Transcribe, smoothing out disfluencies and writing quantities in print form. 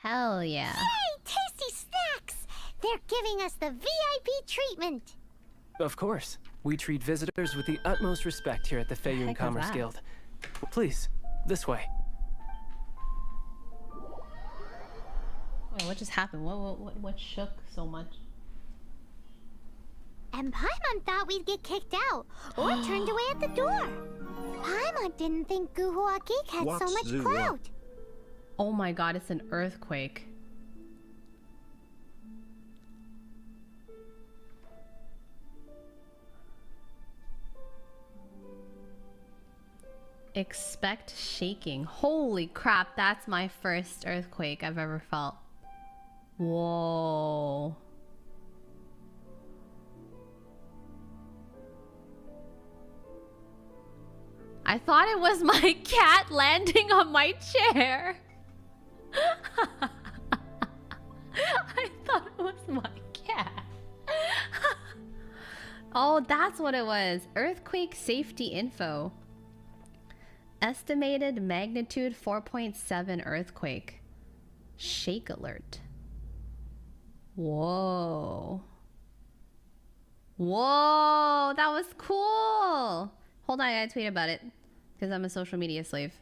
Hell yeah. Yay! Tasty snacks! They're giving us the VIP treatment. Of course. We treat visitors with the utmost respect here at the Feiyun Commerce Guild. Please, this way. Wait, what just happened? What shook so much? And Paimon thought we'd get kicked out or turned away at the door. Paimon didn't think Guhua Geek had so much clout. Oh my god, it's an earthquake. Expect shaking. Holy crap, that's my first earthquake I've ever felt. Whoa. I thought it was my cat landing on my chair. I thought it was my cat. Oh, that's what it was. Earthquake safety info. Estimated magnitude 4.7 earthquake. Shake alert. Whoa. Whoa, that was cool. Hold on, I gotta tweet about it. Because I'm a social media slave.